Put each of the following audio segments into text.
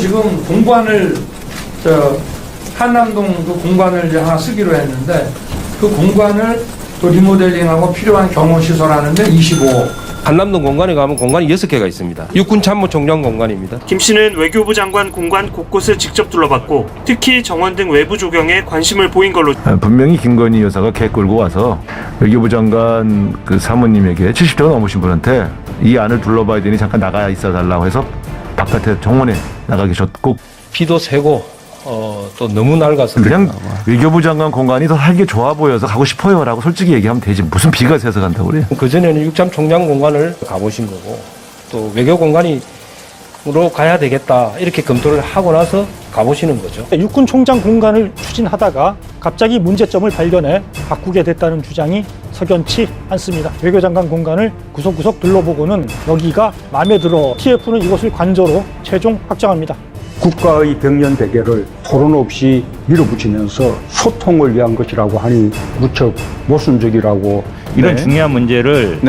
지금 공관을 한남동 그 공관을 이제 하나 쓰기로 했는데 그 공관을 또 리모델링하고 필요한 경호시설 하는데 25억. 한남동 공관에 가면 공관이 6개가 있습니다. 육군참모총장 공관입니다. 김 씨는 외교부 장관 공관 곳곳을 직접 둘러봤고 특히 정원 등 외부 조경에 관심을 보인 걸로 분명히 김건희 여사가 개 끌고 와서 외교부 장관 그 사모님에게 70대가 넘으신 분한테 이 안을 둘러봐야 되니 잠깐 나가 있어 달라고 해서 바깥에 정원에 나가 계셨고 비도 새고 또 너무 낡아서 그냥 외교부 장관 공간이 더 살기 좋아 보여서 가고 싶어요라고 솔직히 얘기하면 되지 무슨 비가 새서 간다고 그래요. 그전에는 육참총장 공관을 가보신 거고 또 외교 공간으로 가야 되겠다 이렇게 검토를 하고 나서 가보시는 거죠. 육군 총장 공간을 추진하다가 갑자기 문제점을 발견해 바꾸게 됐다는 주장이 석연치 않습니다. 외교장관 공간을 구석구석 둘러보고는 여기가 마음에 들어 TF는 이곳을 관저로 최종 확정합니다. 국가의 벽면 대결을 토론 없이 밀어붙이면서 소통을 위한 것이라고 하니 무척 모순적이라고 이런 중요한 문제를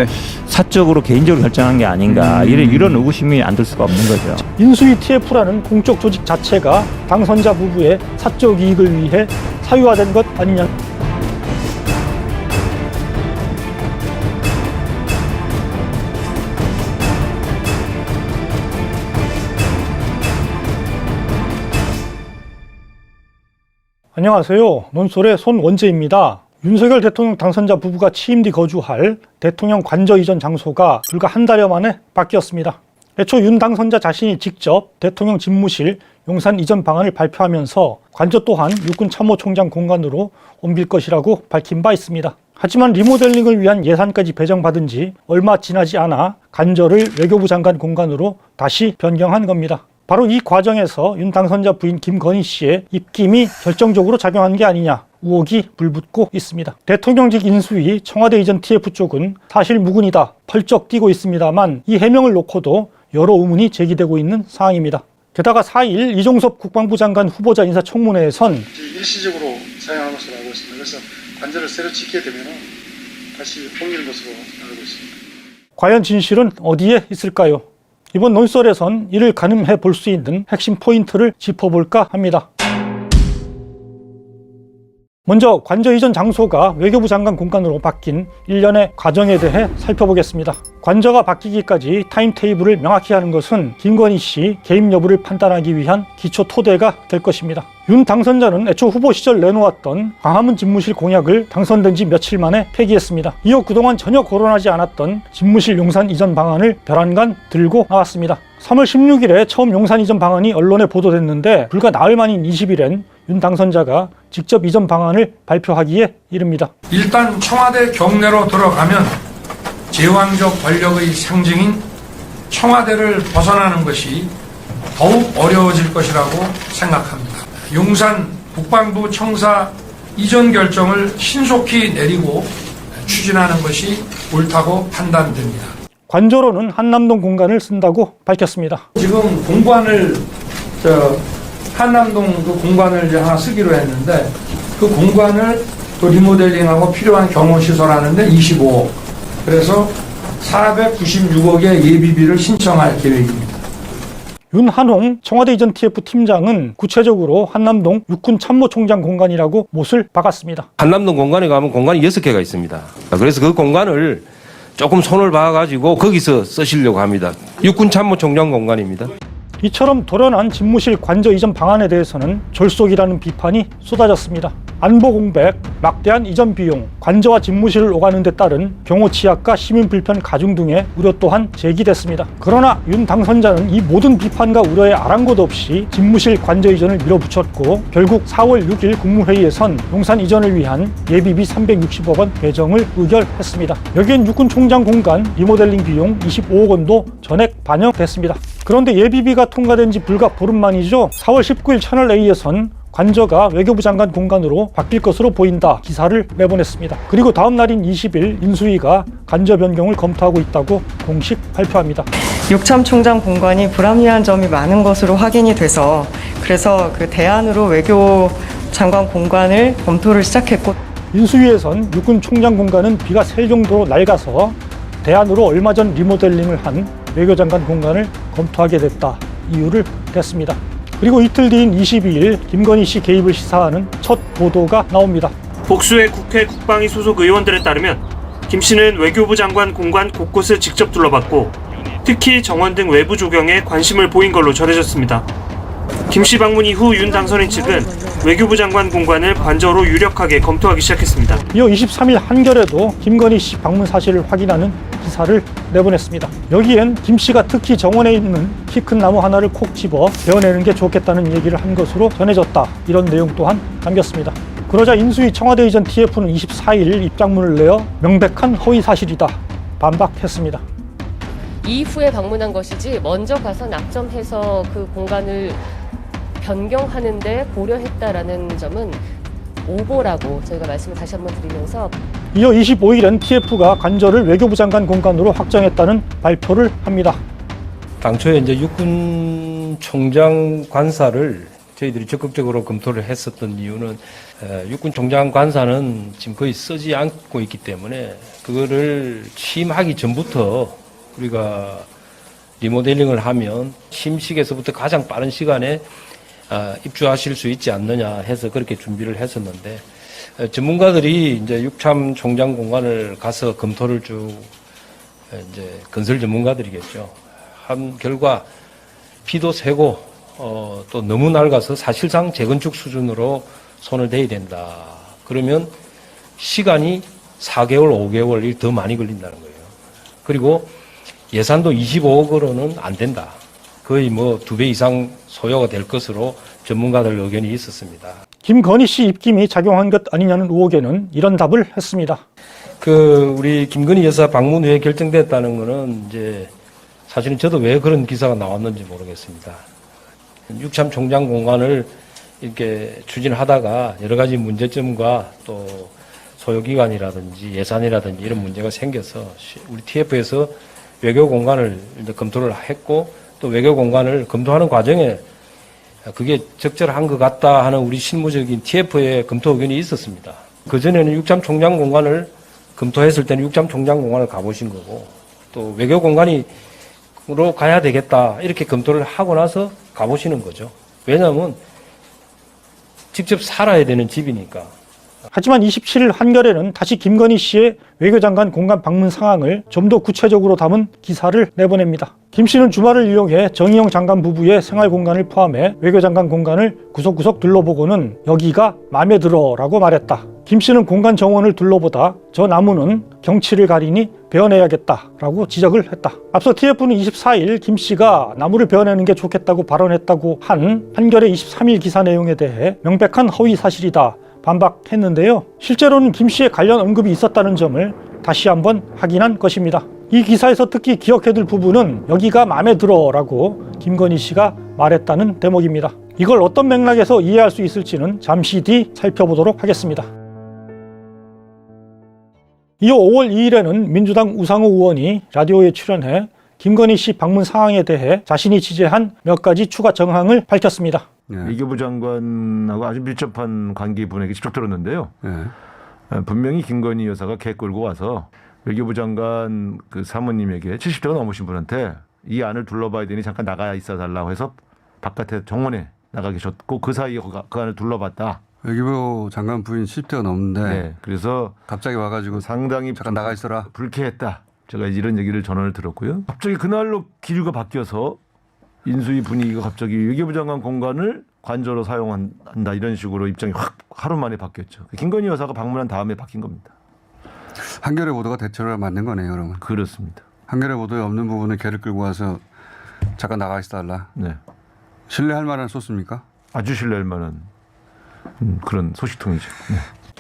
사적으로 개인적으로 결정한 게 아닌가 이런 의구심이 안 들 수가 없는 거죠. 인수위 TF라는 공적 조직 자체가 당선자 부부의 사적 이익을 위해 사유화된 것 아니냐. 안녕하세요. 논설의 손원재입니다. 윤석열 대통령 당선자 부부가 취임 뒤 거주할 대통령 관저 이전 장소가 불과 한 달여 만에 바뀌었습니다. 애초 윤 당선자 자신이 직접 대통령 집무실 용산 이전 방안을 발표하면서 관저 또한 육군 참모총장 공간으로 옮길 것이라고 밝힌 바 있습니다. 하지만 리모델링을 위한 예산까지 배정받은 지 얼마 지나지 않아 관저를 외교부 장관 공간으로 다시 변경한 겁니다. 바로 이 과정에서 윤 당선자 부인 김건희 씨의 입김이 결정적으로 작용한 게 아니냐 의혹이 불붙고 있습니다. 대통령직 인수위 청와대 이전 TF 쪽은 사실 무근이다 펄쩍 뛰고 있습니다만 이 해명을 놓고도 여러 의문이 제기되고 있는 상황입니다. 게다가 4일 이종섭 국방부 장관 후보자 인사청문회에선 일시적으로 사용한 것으로 알고 있습니다. 그래서 관절을 새로 짓게 되면 다시 옮기는 것으로 알고 있습니다. 과연 진실은 어디에 있을까요? 이번 논설에선 이를 가늠해 볼 수 있는 핵심 포인트를 짚어볼까 합니다. 먼저 관저 이전 장소가 외교부 장관 공간으로 바뀐 일련의 과정에 대해 살펴보겠습니다. 관저가 바뀌기까지 타임테이블을 명확히 하는 것은 김건희 씨 개입 여부를 판단하기 위한 기초 토대가 될 것입니다. 윤 당선자는 애초 후보 시절 내놓았던 광화문 집무실 공약을 당선된 지 며칠 만에 폐기했습니다. 이어 그동안 전혀 거론하지 않았던 집무실 용산 이전 방안을 벼랑간 들고 나왔습니다. 3월 16일에 처음 용산 이전 방안이 언론에 보도됐는데 불과 나흘 만인 20일엔 윤 당선자가 직접 이전 방안을 발표하기에 이릅니다. 일단 청와대 경내로 들어가면 제왕적 권력의 상징인 청와대를 벗어나는 것이 더욱 어려워질 것이라고 생각합니다. 용산 국방부 청사 이전 결정을 신속히 내리고 추진하는 것이 옳다고 판단됩니다. 관저로는 한남동 공간을 쓴다고 밝혔습니다. 지금 공관을 한남동 그 공관을 이제 하나 쓰기로 했는데 그 공관을 또 리모델링하고 필요한 경호시설 하는데 25억. 그래서 496억의 예비비를 신청할 계획입니다. 윤한홍 청와대 이전 TF 팀장은 구체적으로 한남동 육군 참모총장 공간이라고 못을 박았습니다. 한남동 공관에 가면 공관이 6개가 있습니다. 그래서 그 공간을 조금 손을 봐가지고 거기서 쓰시려고 합니다. 육군참모총장 공간입니다. 이처럼 돌연한 집무실 관저 이전 방안에 대해서는 졸속이라는 비판이 쏟아졌습니다. 안보 공백, 막대한 이전 비용, 관저와 집무실을 오가는 데 따른 경호 취약과 시민 불편 가중 등의 우려 또한 제기됐습니다. 그러나 윤 당선자는 이 모든 비판과 우려에 아랑곳 없이 집무실 관저 이전을 밀어붙였고 결국 4월 6일 국무회의에선 용산 이전을 위한 예비비 360억 원 배정을 의결했습니다. 여기엔 육군 총장 공간 리모델링 비용 25억 원도 전액 반영됐습니다. 그런데 예비비가 통과된 지 불과 보름 만이죠. 4월 19일 채널A에선 관저가 외교부 장관 공간으로 바뀔 것으로 보인다 기사를 내보냈습니다. 그리고 다음 날인 20일 인수위가 관저 변경을 검토하고 있다고 공식 발표합니다. 육참총장 공간이 불합리한 점이 많은 것으로 확인이 돼서 그래서 그 대안으로 외교 장관 공간을 검토를 시작했고 인수위에선 육군 총장 공간은 비가 셀 정도로 낡아서 대안으로 얼마 전 리모델링을 한 외교장관 공간을 검토하게 됐다 이유를 댔습니다. 그리고 이틀 뒤인 22일 김건희 씨 개입을 시사하는 첫 보도가 나옵니다. 복수의 국회 국방위 소속 의원들에 따르면 김 씨는 외교부 장관 공관 곳곳을 직접 둘러봤고 특히 정원 등 외부 조경에 관심을 보인 걸로 전해졌습니다. 김 씨 방문 이후 윤 당선인 측은 외교부 장관 공관을 관저로 유력하게 검토하기 시작했습니다. 이어 23일 한겨레도 김건희 씨 방문 사실을 확인하는 기사를 내보냈습니다. 여기엔 김 씨가 특히 정원에 있는 키 큰 나무 하나를 콕 집어 베어내는 게 좋겠다는 얘기를 한 것으로 전해졌다. 이런 내용 또한 담겼습니다. 그러자 인수위 청와대 이전 TF는 24일 입장문을 내어 명백한 허위 사실이다. 반박했습니다. 이후에 방문한 것이지 먼저 가서 낙점해서 그 공간을 변경하는데 고려했다라는 점은 오보라고 저희가 말씀을 다시 한번 드리면서 이어 25일엔 TF가 관저를 외교부 장관 공간으로 확정했다는 발표를 합니다. 당초에 이제 육군 총장 관사를 저희들이 적극적으로 검토를 했었던 이유는 육군 총장 관사는 지금 거의 쓰지 않고 있기 때문에 그거를 취임하기 전부터 우리가 리모델링을 하면 취임식에서부터 가장 빠른 시간에 입주하실 수 있지 않느냐 해서 그렇게 준비를 했었는데 전문가들이 이제 육참 총장 공간을 가서 검토를 쭉 이제 건설 전문가들이겠죠. 한 결과 비도 새고 또 너무 낡아서 사실상 재건축 수준으로 손을 대야 된다. 그러면 시간이 4개월, 5개월이 더 많이 걸린다는 거예요. 그리고 예산도 25억으로는 안 된다. 거의 뭐 2배 이상 소요가 될 것으로 전문가들 의견이 있었습니다. 김건희 씨 입김이 작용한 것 아니냐는 의혹에는 이런 답을 했습니다. 우리 김건희 여사 방문 후에 결정됐다는 거는 이제 사실은 저도 왜 그런 기사가 나왔는지 모르겠습니다. 육참 총장 공간을 이렇게 추진하다가 여러 가지 문제점과 또 소요기간이라든지 예산이라든지 이런 문제가 생겨서 우리 TF에서 외교 공간을 이제 검토를 했고 또 외교 공간을 검토하는 과정에 그게 적절한 것 같다 하는 우리 실무적인 TF의 검토 의견이 있었습니다. 그전에는 육참 총장 공간을 검토했을 때는 육참 총장 공간을 가보신 거고 또 외교 공간으로 가야 되겠다 이렇게 검토를 하고 나서 가보시는 거죠. 왜냐하면 직접 살아야 되는 집이니까. 하지만 27일 한겨레는 다시 김건희 씨의 외교장관 공간 방문 상황을 좀 더 구체적으로 담은 기사를 내보냅니다. 김 씨는 주말을 이용해 정의용 장관 부부의 생활 공간을 포함해 외교장관 공간을 구석구석 둘러보고는 여기가 마음에 들어 라고 말했다. 김 씨는 공간 정원을 둘러보다 저 나무는 경치를 가리니 베어내야겠다 라고 지적을 했다. 앞서 TF는 24일 김 씨가 나무를 베어내는 게 좋겠다고 발언했다고 한 한겨레 23일 기사 내용에 대해 명백한 허위 사실이다 반박했는데요. 실제로는 김 씨의 관련 언급이 있었다는 점을 다시 한번 확인한 것입니다. 이 기사에서 특히 기억해둘 부분은 여기가 마음에 들어 라고 김건희 씨가 말했다는 대목입니다. 이걸 어떤 맥락에서 이해할 수 있을지는 잠시 뒤 살펴보도록 하겠습니다. 이어 5월 2일에는 민주당 우상호 의원이 라디오에 출연해 김건희 씨 방문 상황에 대해 자신이 취재한 몇 가지 추가 정황을 밝혔습니다. 외교부 장관하고 아주 밀접한 관계분에게 직접 들었는데요. 분명히 김건희 여사가 개 끌고 와서 외교부 장관 그 사모님에게 70대가 넘으신 분한테 이 안을 둘러봐야 되니 잠깐 나가 있어 달라고 해서 바깥에 정원에 나가 계셨고 그 사이에 그 안을 둘러봤다. 외교부 장관 부인 70대가 넘는데 네, 그래서 갑자기 와가지고 상당히 잠깐 나가 있어라. 불쾌했다. 제가 이런 얘기를 전화를 들었고요. 갑자기 그날로 기류가 바뀌어서 인수위 분위기가 갑자기 외교부 장관 공간을 관저로 사용한다 이런 식으로 입장이 확 하루 만에 바뀌었죠. 김건희 여사가 방문한 다음에 바뀐 겁니다. 한겨레 보도가 대체로 맞는 거네요, 그러면. 그렇습니다. 한겨레 보도에 없는 부분을 개를 끌고 와서 잠깐 나가 있어달라. 네. 신뢰할 만한 소스입니까? 아주 신뢰할 만한 그런 소식통이죠. 네.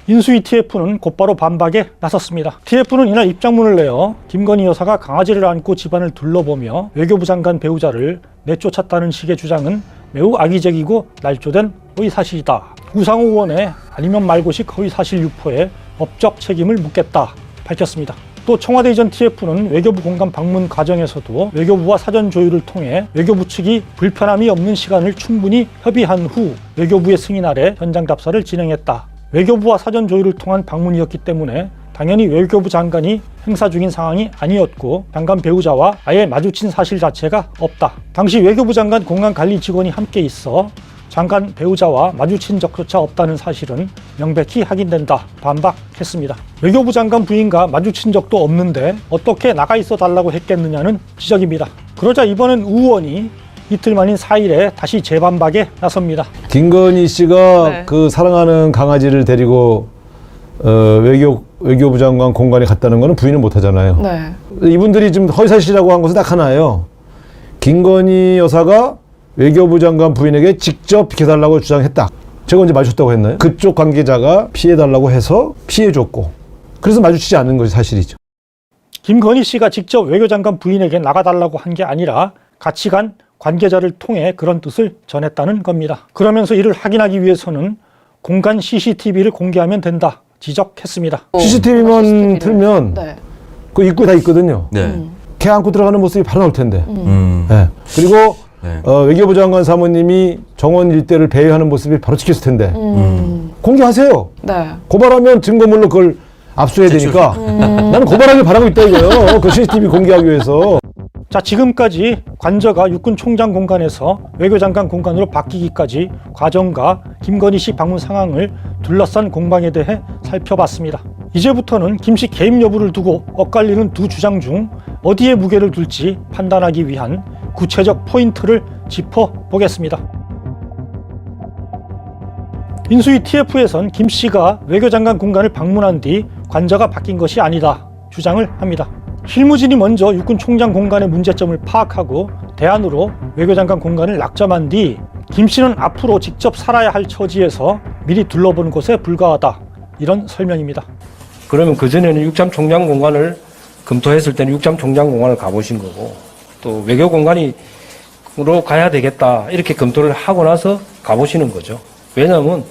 인수위 TF는 곧바로 반박에 나섰습니다. TF는 이날 입장문을 내어 김건희 여사가 강아지를 안고 집안을 둘러보며 외교부 장관 배우자를 내쫓았다는 식의 주장은 매우 악의적이고 날조된 허위사실이다. 우상호 의원의 아니면 말고식 허위사실 유포에 법적 책임을 묻겠다 밝혔습니다. 또 청와대 이전 TF는 외교부 공간 방문 과정에서도 외교부와 사전 조율을 통해 외교부 측이 불편함이 없는 시간을 충분히 협의한 후 외교부의 승인 아래 현장 답사를 진행했다. 외교부와 사전 조율을 통한 방문이었기 때문에 당연히 외교부 장관이 행사 중인 상황이 아니었고 장관 배우자와 아예 마주친 사실 자체가 없다. 당시 외교부 장관 공간관리 직원이 함께 있어 장관 배우자와 마주친 적조차 없다는 사실은 명백히 확인된다. 반박했습니다. 외교부 장관 부인과 마주친 적도 없는데 어떻게 나가 있어 달라고 했겠느냐는 지적입니다. 그러자 이번엔 우 의원이 이틀 만인 4일에 다시 재반박에 나섭니다. 김건희 씨가 네. 그 사랑하는 강아지를 데리고 외교부 장관 공관에 갔다는 거는 부인을 못 하잖아요. 네. 이분들이 지금 허위사실이라고 한 것은 딱 하나예요. 김건희 여사가 외교부 장관 부인에게 직접 비켜달라고 주장했다. 제가 언제 마주쳤다고 했나요? 그쪽 관계자가 피해달라고 해서 피해줬고 그래서 마주치지 않는 것이 사실이죠. 김건희 씨가 직접 외교장관 부인에게 나가달라고 한 게 아니라 같이 간 관계자를 통해 그런 뜻을 전했다는 겁니다. 그러면서 이를 확인하기 위해서는 공간 CCTV를 공개하면 된다 지적했습니다. CCTV만 틀면 그 입구에 다 있거든요. 걔 안고 들어가는 모습이 바로 나올 텐데. 네. 그리고 외교부 장관 사모님이 정원 일대를 배회하는 모습이 바로 찍혔을 텐데. 공개하세요. 고발하면 증거물로 그걸 압수해야 되니까. 나는 고발하길 바라고 있다 이거요. 그 CCTV 공개하기 위해서. 자, 지금까지 관저가 육군 총장 공간에서 외교장관 공간으로 바뀌기까지 과정과 김건희 씨 방문 상황을 둘러싼 공방에 대해 살펴봤습니다. 이제부터는 김 씨 개입 여부를 두고 엇갈리는 두 주장 중 어디에 무게를 둘지 판단하기 위한 구체적 포인트를 짚어보겠습니다. 인수위 TF에선 김 씨가 외교장관 공간을 방문한 뒤 관저가 바뀐 것이 아니다 주장을 합니다. 실무진이 먼저 육군 총장 공간의 문제점을 파악하고 대안으로 외교장관 공간을 낙점한 뒤 김 씨는 앞으로 직접 살아야 할 처지에서 미리 둘러보는 것에 불과하다. 이런 설명입니다. 그러면 그전에는 육참 총장 공간을 검토했을 때는 육참 총장 공간을 가보신 거고 또 외교 공간으로 가야 되겠다 이렇게 검토를 하고 나서 가보시는 거죠. 왜냐하면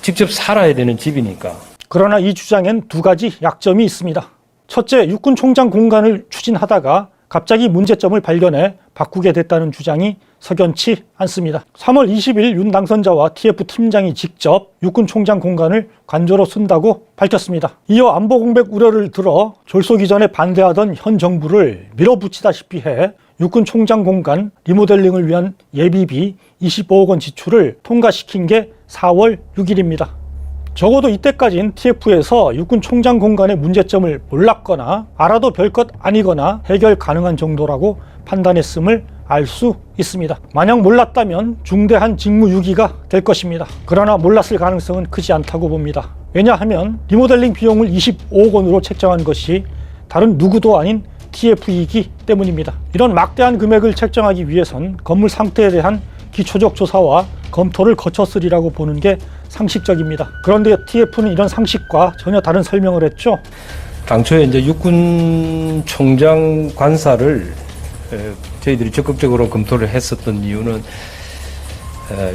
직접 살아야 되는 집이니까. 그러나 이 주장엔 두 가지 약점이 있습니다. 첫째, 육군 총장 공간을 추진하다가 갑자기 문제점을 발견해 바꾸게 됐다는 주장이 석연치 않습니다. 3월 20일 윤 당선자와 TF 팀장이 직접 육군 총장 공간을 관저로 쓴다고 밝혔습니다. 이어 안보 공백 우려를 들어 졸속 이전에 반대하던 현 정부를 밀어붙이다시피 해 육군 총장 공간 리모델링을 위한 예비비 25억 원 지출을 통과시킨 게 4월 6일입니다. 적어도 이때까지는 TF에서 육군 총장 공간의 문제점을 몰랐거나 알아도 별것 아니거나 해결 가능한 정도라고 판단했음을 알 수 있습니다. 만약 몰랐다면 중대한 직무유기가 될 것입니다. 그러나 몰랐을 가능성은 크지 않다고 봅니다. 왜냐하면 리모델링 비용을 25억 원으로 책정한 것이 다른 누구도 아닌 TF이기 때문입니다. 이런 막대한 금액을 책정하기 위해선 건물 상태에 대한 기초적 조사와 검토를 거쳤으리라고 보는 게 상식적입니다. 그런데 TF는 이런 상식과 전혀 다른 설명을 했죠. 당초에 이제 육군 총장 관사를 저희들이 적극적으로 검토를 했었던 이유는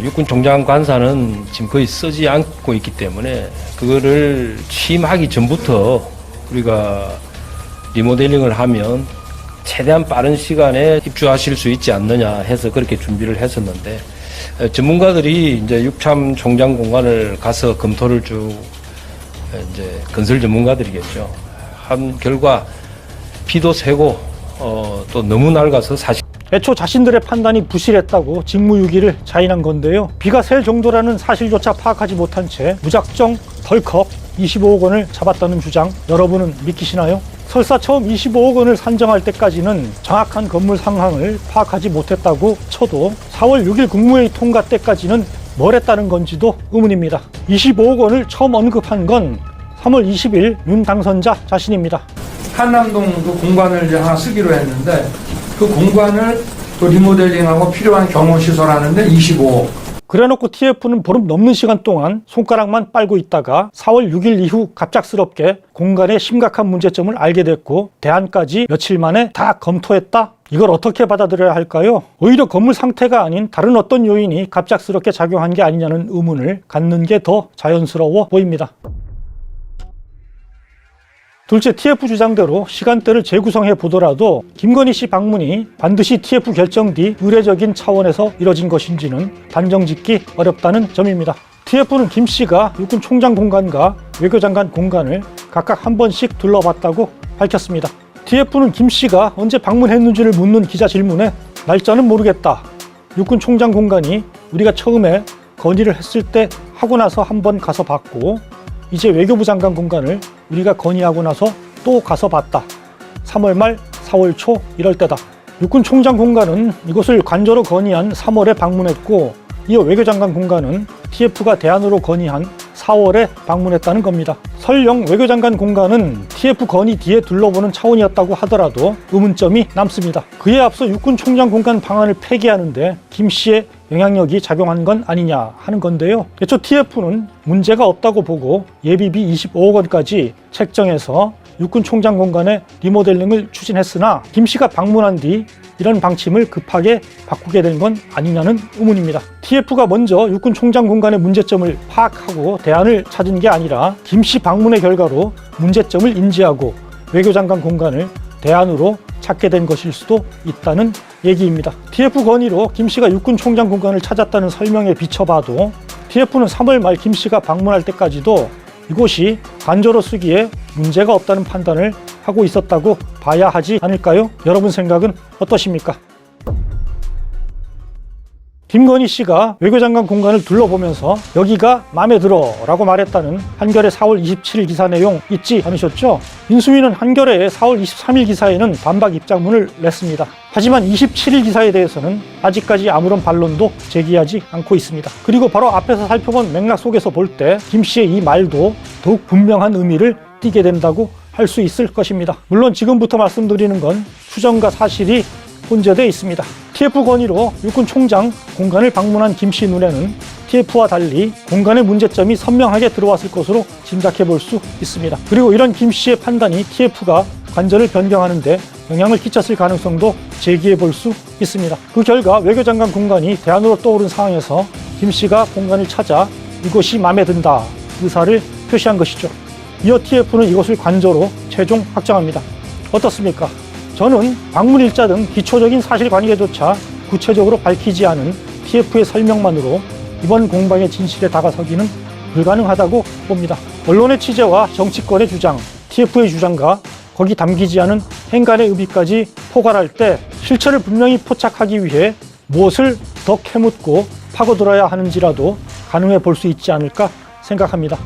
육군 총장 관사는 지금 거의 쓰지 않고 있기 때문에 그거를 취임하기 전부터 우리가 리모델링을 하면 최대한 빠른 시간에 입주하실 수 있지 않느냐 해서 그렇게 준비를 했었는데 전문가들이 이제 육참 총장 공간을 가서 검토를 쭉 이제 건설 전문가들이겠죠. 한 결과 비도 새고 또 너무 낡아서 사실 애초 자신들의 판단이 부실했다고 직무유기를 자인한 건데요. 비가 셀 정도라는 사실조차 파악하지 못한 채 무작정 덜컥 25억 원을 잡았다는 주장 여러분은 믿기시나요? 설사 처음 25억 원을 산정할 때까지는 정확한 건물 상황을 파악하지 못했다고 쳐도 4월 6일 국무회의 통과 때까지는 뭘 했다는 건지도 의문입니다. 25억 원을 처음 언급한 건 3월 20일 윤 당선자 자신입니다. 한남동 그 공간을 이제 하나 쓰기로 했는데 그 공간을 또 리모델링하고 필요한 경호시설 하는데 25억. 그래놓고 TF는 보름 넘는 시간 동안 손가락만 빨고 있다가 4월 6일 이후 갑작스럽게 공간의 심각한 문제점을 알게 됐고 대안까지 며칠 만에 다 검토했다? 이걸 어떻게 받아들여야 할까요? 오히려 건물 상태가 아닌 다른 어떤 요인이 갑작스럽게 작용한 게 아니냐는 의문을 갖는 게 더 자연스러워 보입니다. 둘째, TF 주장대로 시간대를 재구성해 보더라도 김건희 씨 방문이 반드시 TF 결정 뒤 의례적인 차원에서 이뤄진 것인지는 단정짓기 어렵다는 점입니다. TF는 김 씨가 육군 총장 공간과 외교장관 공간을 각각 한 번씩 둘러봤다고 밝혔습니다. TF는 김 씨가 언제 방문했는지를 묻는 기자 질문에 날짜는 모르겠다. 육군 총장 공간이 우리가 처음에 건의를 했을 때 하고 나서 한 번 가서 봤고, 이제 외교부 장관 공간을 우리가 건의하고 나서 또 가서 봤다. 3월 말 4월 초 이럴 때다. 육군 총장 공간은 이곳을 관저로 건의한 3월에 방문했고, 이어 외교장관 공간은 TF가 대안으로 건의한 4월에 방문했다는 겁니다. 설령 외교장관 공간은 TF 건의 뒤에 둘러보는 차원이었다고 하더라도 의문점이 남습니다. 그에 앞서 육군 총장 공간 방안을 폐기하는데 김 씨의 영향력이 작용한 건 아니냐 하는 건데요. 애초 TF는 문제가 없다고 보고 예비비 25억 원까지 책정해서 육군 총장 공간의 리모델링을 추진했으나 김 씨가 방문한 뒤 이런 방침을 급하게 바꾸게 된 건 아니냐는 의문입니다. TF가 먼저 육군 총장 공간의 문제점을 파악하고 대안을 찾은 게 아니라 김 씨 방문의 결과로 문제점을 인지하고 외교장관 공간을 대안으로 찾게 된 것일 수도 있다는 얘기입니다. TF 건의로 김 씨가 육군 총장 공간을 찾았다는 설명에 비춰봐도 TF는 3월 말 김 씨가 방문할 때까지도 이곳이 관저로 쓰기에 문제가 없다는 판단을 하고 있었다고 봐야 하지 않을까요? 여러분 생각은 어떠십니까? 김건희 씨가 외교장관 공간을 둘러보면서 여기가 마음에 들어 라고 말했다는 한겨레 4월 27일 기사 내용 잊지 않으셨죠? 인수위는 한겨레의 4월 23일 기사에는 반박 입장문을 냈습니다. 하지만 27일 기사에 대해서는 아직까지 아무런 반론도 제기하지 않고 있습니다. 그리고 바로 앞에서 살펴본 맥락 속에서 볼 때 김 씨의 이 말도 더욱 분명한 의미를 띠게 된다고 할 수 있을 것입니다. 물론 지금부터 말씀드리는 건 추정과 사실이 혼재되어 있습니다. TF 건의로 육군 총장 공간을 방문한 김 씨 눈에는 TF와 달리 공간의 문제점이 선명하게 들어왔을 것으로 짐작해 볼 수 있습니다. 그리고 이런 김 씨의 판단이 TF가 관저를 변경하는데 영향을 끼쳤을 가능성도 제기해 볼 수 있습니다. 그 결과 외교장관 공간이 대안으로 떠오른 상황에서 김 씨가 공간을 찾아 이곳이 마음에 든다 의사를 표시한 것이죠. 이어 TF는 이곳을 관저로 최종 확정합니다. 어떻습니까? 저는 방문 일자 등 기초적인 사실관계조차 구체적으로 밝히지 않은 TF의 설명만으로 이번 공방의 진실에 다가서기는 불가능하다고 봅니다. 언론의 취재와 정치권의 주장, TF의 주장과 거기 담기지 않은 행간의 의미까지 포괄할 때 실체를 분명히 포착하기 위해 무엇을 더 캐묻고 파고들어야 하는지라도 가능해 볼 수 있지 않을까 생각합니다.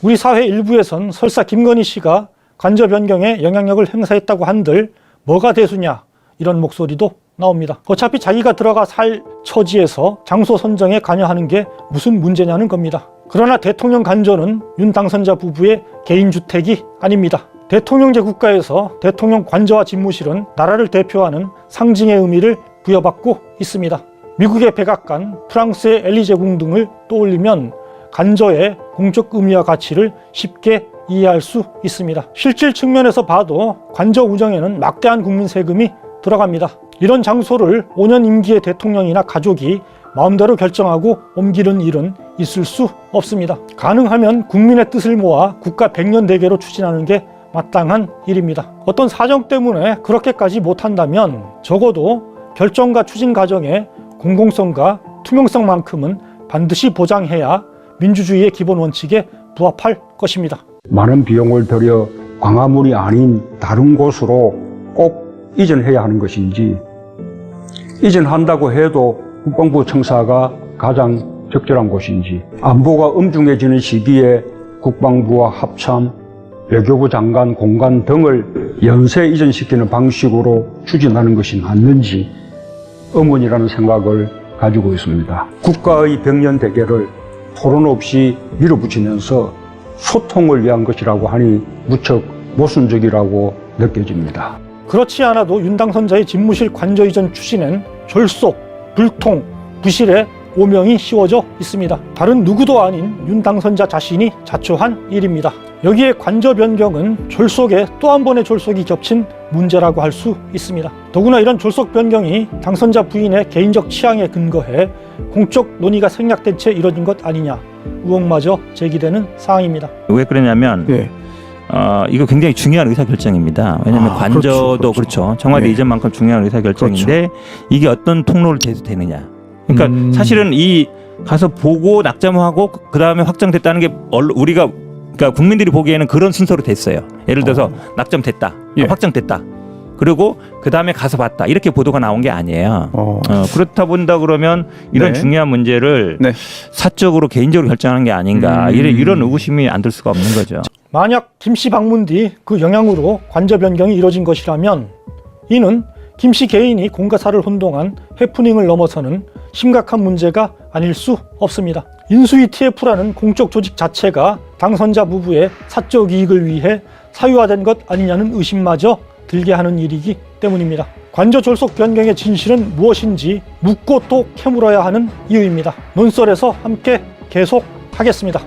우리 사회 일부에선 설사 김건희 씨가 관저 변경에 영향력을 행사했다고 한들 뭐가 대수냐 이런 목소리도 나옵니다. 어차피 자기가 들어가 살 처지에서 장소 선정에 관여하는 게 무슨 문제냐는 겁니다. 그러나 대통령 관저는 윤 당선자 부부의 개인주택이 아닙니다. 대통령제 국가에서 대통령 관저와 집무실은 나라를 대표하는 상징의 의미를 부여받고 있습니다. 미국의 백악관, 프랑스의 엘리제궁 등을 떠올리면 관저의 공적 의미와 가치를 쉽게 이해할 수 있습니다. 실질 측면에서 봐도 관저 운영에는 막대한 국민 세금이 들어갑니다. 이런 장소를 5년 임기의 대통령이나 가족이 마음대로 결정하고 옮기는 일은 있을 수 없습니다. 가능하면 국민의 뜻을 모아 국가 100년 대계로 추진하는 게 마땅한 일입니다. 어떤 사정 때문에 그렇게까지 못한다면 적어도 결정과 추진 과정의 공공성과 투명성만큼은 반드시 보장해야 민주주의의 기본 원칙에 부합할 것입니다. 많은 비용을 들여 광화문이 아닌 다른 곳으로 꼭 이전해야 하는 것인지, 이전한다고 해도 국방부 청사가 가장 적절한 곳인지, 안보가 엄중해지는 시기에 국방부와 합참, 외교부 장관 공간 등을 연쇄 이전시키는 방식으로 추진하는 것이 맞는지 의문이라는 생각을 가지고 있습니다. 국가의 백년 대계를 토론 없이 밀어붙이면서 소통을 위한 것이라고 하니 무척 모순적이라고 느껴집니다. 그렇지 않아도 윤 당선자의 집무실 관저 이전 추진엔 졸속, 불통, 부실의 오명이 씌워져 있습니다. 다른 누구도 아닌 윤 당선자 자신이 자초한 일입니다. 여기에 관저 변경은 졸속에 또 한 번의 졸속이 겹친 문제라고 할 수 있습니다. 더구나 이런 졸속 변경이 당선자 부인의 개인적 취향에 근거해 공적 논의가 생략된 채 이뤄진 것 아니냐 의혹마저 제기되는 상황입니다. 왜 그러냐면 이거 굉장히 중요한 의사결정입니다. 왜냐하면 관저도 그렇죠. 청와대 이전만큼 중요한 의사결정인데 이게 어떤 통로를 대도 되느냐. 그러니까 사실은 이 가서 보고 낙점하고 그 다음에 확정됐다는 게 우리가 그러니까 국민들이 보기에는 그런 순서로 됐어요. 예를 들어서 낙점됐다, 확정됐다. 그리고 그 다음에 가서 봤다. 이렇게 보도가 나온 게 아니에요. 그렇다 본다 그러면 이런 중요한 문제를 사적으로 개인적으로 결정하는 게 아닌가. 이런 의구심이 안 들 수가 없는 거죠. 만약 김 씨 방문 뒤 그 영향으로 관저 변경이 이뤄진 것이라면 이는 김 씨 개인이 공가사를 혼동한 해프닝을 넘어서는 심각한 문제가 아닐 수 없습니다. 인수 ETF라는 공적 조직 자체가 당선자 부부의 사적 이익을 위해 사유화된 것 아니냐는 의심마저 들게 하는 일이기 때문입니다. 관저 졸속 변경의 진실은 무엇인지 묻고 또 캐물어야 하는 이유입니다. 논설에서 함께 계속하겠습니다.